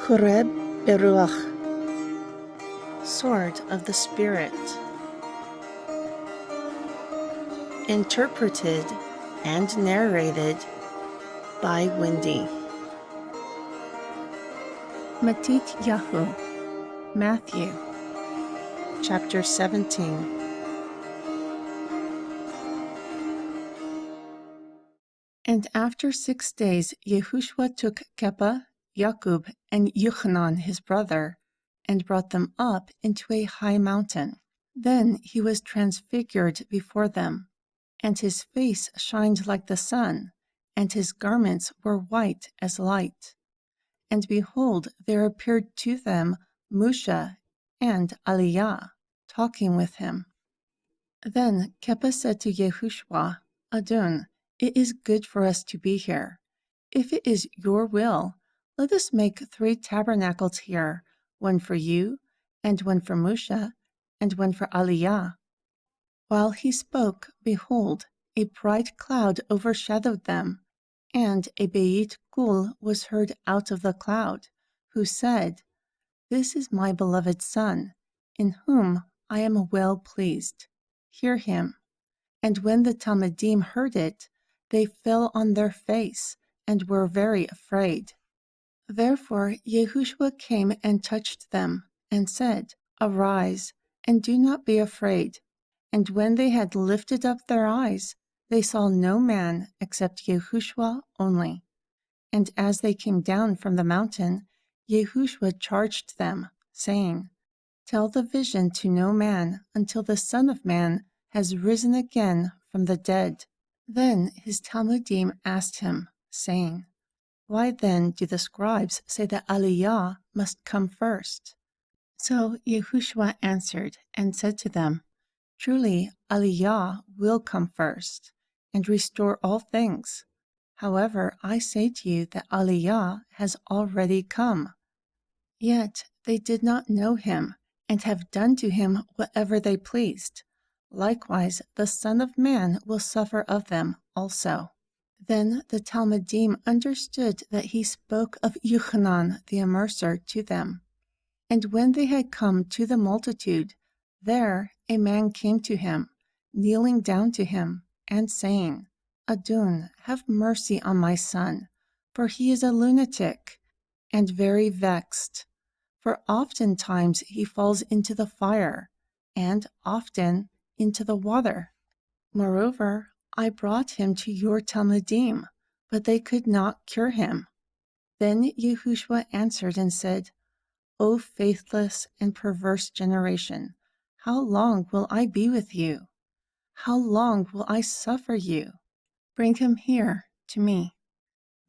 Choreb Beruach, Sword of the Spirit. Interpreted and narrated by Wendy. Matit Yahu, Matthew, chapter 17. And after 6 days, Yehoshua took Kepa, Yakub, and Yochanan his brother, and brought them up into a high mountain. Then he was transfigured before them, and his face shined like the sun, and his garments were white as light. And behold, there appeared to them Musha and Aliyah, talking with him. Then Kepa said to Yehoshua, Adon, it is good for us to be here. If it is your will, let us make 3 tabernacles here, one for you, and one for Musha, and one for Aliyah. While he spoke, behold, a bright cloud overshadowed them, and a Beit Kul was heard out of the cloud, who said, This is my beloved Son, in whom I am well pleased. Hear him. And when the Talmidim heard it, they fell on their face, and were very afraid. Therefore Yehoshua came and touched them, and said, Arise, and do not be afraid. And when they had lifted up their eyes, they saw no man except Yehoshua only. And as they came down from the mountain, Yehoshua charged them, saying, Tell the vision to no man until the Son of Man has risen again from the dead. Then his Talmidim asked him, saying, Why then do the scribes say that Aliyah must come first? So Yehoshua answered and said to them, Truly Aliyah will come first, and restore all things. However, I say to you that Aliyah has already come. Yet they did not know him, and have done to him whatever they pleased. Likewise, the Son of Man will suffer of them also. Then the Talmidim understood that he spoke of Yochanan the Immerser to them. And when they had come to the multitude, there a man came to him, kneeling down to him, and saying, Adon, have mercy on my son, for he is a lunatic, and very vexed. For oftentimes he falls into the fire, and often into the water. Moreover, I brought him to your Talmidim, but they could not cure him. Then Yehoshua answered and said, O faithless and perverse generation, how long will I be with you? How long will I suffer you? Bring him here to me.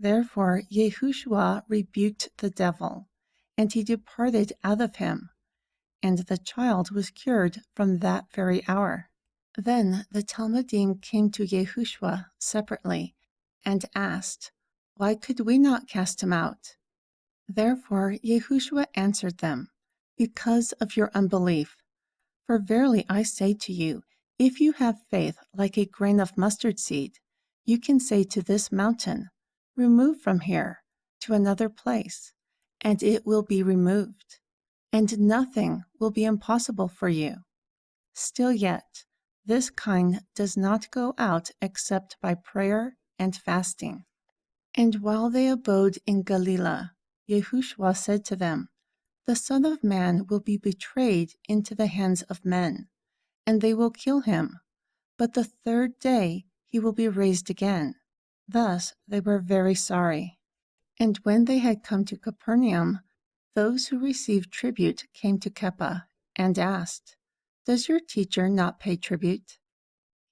Therefore Yehoshua rebuked the devil, and he departed out of him, and the child was cured from that very hour. Then the Talmidim came to Yehoshua separately, and asked, Why could we not cast him out? Therefore Yehoshua answered them, Because of your unbelief. For verily I say to you, if you have faith like a grain of mustard seed, you can say to this mountain, Remove from here to another place, and it will be removed, and nothing will be impossible for you. Still yet, this kind does not go out except by prayer and fasting. And while they abode in Galilee, Yehoshua said to them, The Son of Man will be betrayed into the hands of men, and they will kill him, but the 3rd day he will be raised again. Thus they were very sorry. And when they had come to Capernaum, those who received tribute came to Kepa, and asked, Does your teacher not pay tribute?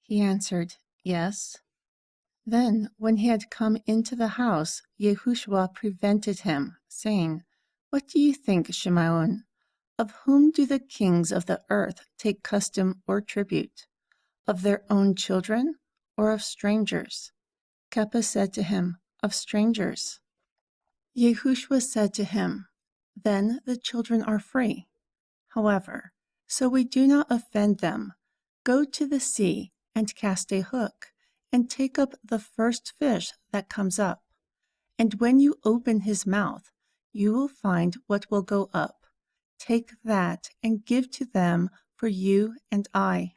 He answered, Yes. Then, when he had come into the house, Yehoshua prevented him, saying, What do you think, Shimon? Of whom do the kings of the earth take custom or tribute? Of their own children, or of strangers? Kepa said to him, Of strangers. Yehoshua said to him, Then the children are free. However, so we do not offend them, go to the sea and cast a hook, and take up the first fish that comes up. And when you open his mouth, you will find what will go up. Take that and give to them for you and I.